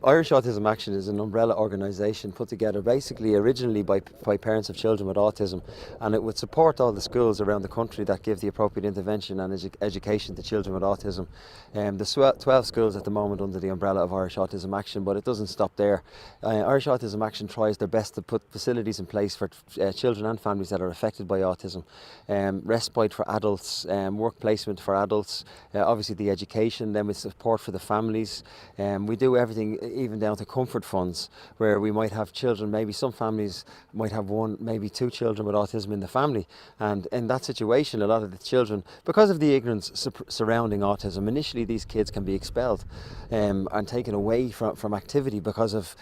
Irish Autism Action is an umbrella organisation put together basically originally by parents of children with autism, and it would support all the schools around the country that give the appropriate intervention and education to children with autism. There's 12 schools at the moment under the umbrella of Irish Autism Action, but it doesn't stop there. Irish Autism Action tries their best to put facilities in place for children and families that are affected by autism. Respite for adults, work placement for adults, obviously the education, then with support for the families. We do everything even down to comfort funds, where we might have children, maybe some families might have one, maybe two children with autism in the family, and in that situation a lot of the children, because of the ignorance surrounding autism, initially these kids can be expelled and taken away from activity because of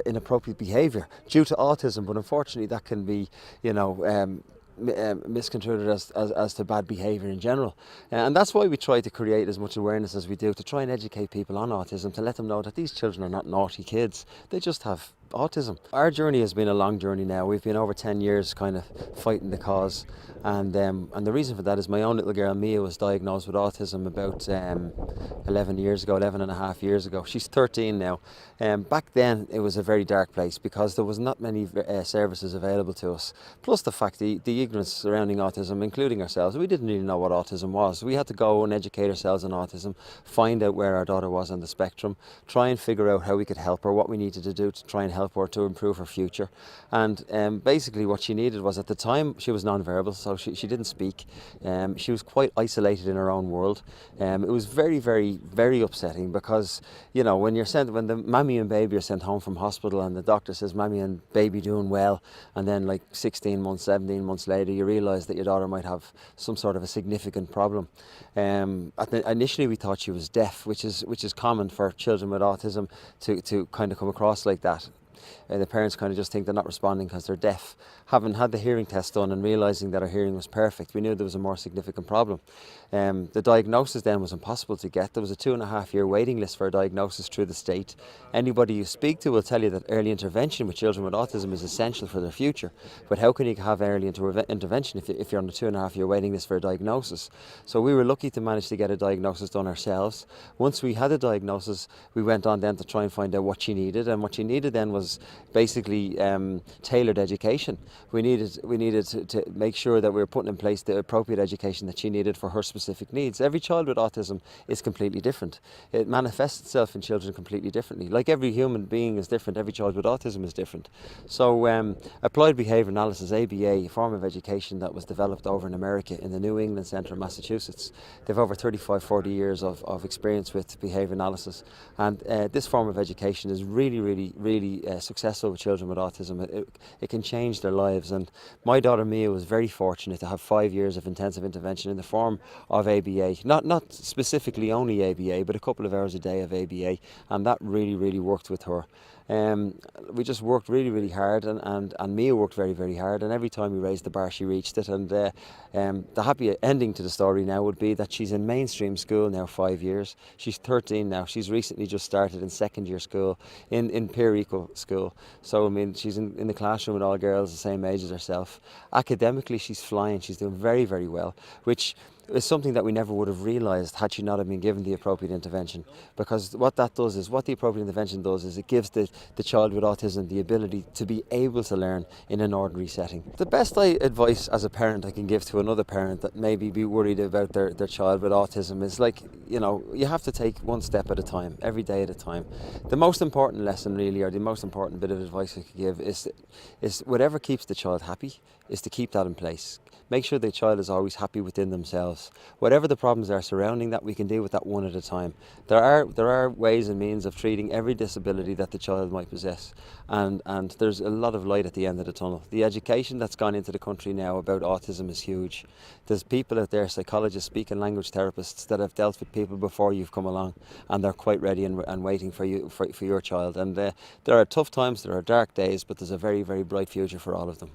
inappropriate behaviour due to autism, but unfortunately that can be, misconstrued as to bad behaviour in general. And that's why we try to create as much awareness as we do, to try and educate people on autism, to let them know that these children are not naughty kids, they just have autism. Our journey has been a long journey now. We've been over 10 years kind of fighting the cause, and the reason for that is my own little girl Mia was diagnosed with autism about 11 and a half years ago. She's 13 now. Back then it was a very dark place because there was not many services available to us, plus the fact the ignorance surrounding autism, including ourselves. We didn't really know what autism was. We had to go and educate ourselves on autism, find out where our daughter was on the spectrum, try and figure out how we could help her, what we needed to do to try and help her to improve her future. And basically what she needed was, at the time she was non-verbal, so she didn't speak. She was quite isolated in her own world. It was very, very, very upsetting because, when when the mammy and baby are sent home from hospital and the doctor says mammy and baby doing well, and then like 16 months, 17 months later you realise that your daughter might have some sort of a significant problem. Initially we thought she was deaf, which is common for children with autism to kind of come across like that. The parents kind of just think they're not responding because they're deaf. Having had the hearing test done and realising that her hearing was perfect, we knew there was a more significant problem. The diagnosis then was impossible to get. There was a 2.5 year waiting list for a diagnosis through the state. Anybody you speak to will tell you that early intervention with children with autism is essential for their future. But how can you have early intervention if you're on a 2.5 year waiting list for a diagnosis? So we were lucky to manage to get a diagnosis done ourselves. Once we had a diagnosis, we went on then to try and find out what she needed, and what she needed then was basically tailored education. We needed to make sure that we were putting in place the appropriate education that she needed for her specific needs. Every child with autism is completely different. It manifests itself in children completely differently. Like every human being is different, every child with autism is different. So applied behaviour analysis, ABA, a form of education that was developed over in America in the New England Centre of Massachusetts. They've over 35-40 years of experience with behaviour analysis, and this form of education is really successful with children with autism. It can change their lives, and my daughter Mia was very fortunate to have 5 years of intensive intervention in the form of ABA, not specifically only ABA, but a couple of hours a day of ABA, and that really worked with her. We just worked really hard, and Mia worked very hard, and every time we raised the bar she reached it. And the happy ending to the story now would be that she's in mainstream school now 5 years. She's 13 now. She's recently just started in second year school in peer equal school. So I mean, she's in the classroom with all girls the same age as herself. Academically she's flying. She's doing very well, which is something that we never would have realised had she not have been given the appropriate intervention. Because what the appropriate intervention does is it gives the child with autism the ability to be able to learn in an ordinary setting. The best advice as a parent I can give to another parent that maybe be worried about their child with autism is, like, you have to take one step at a time, every day at a time. The most important lesson really, or the most important bit of advice I could give is whatever keeps the child happy is to keep that in place. Make sure the child is always happy within themselves. Whatever the problems are surrounding that, we can deal with that one at a time. There are ways and means of treating every disability that the child might possess, and there's a lot of light at the end of the tunnel. The education that's gone into the country now about autism is huge. There's people out there, psychologists, speech and language therapists, that have dealt with people before you've come along, and they're quite ready and waiting for your child. And there are tough times, there are dark days, but there's a very bright future for all of them.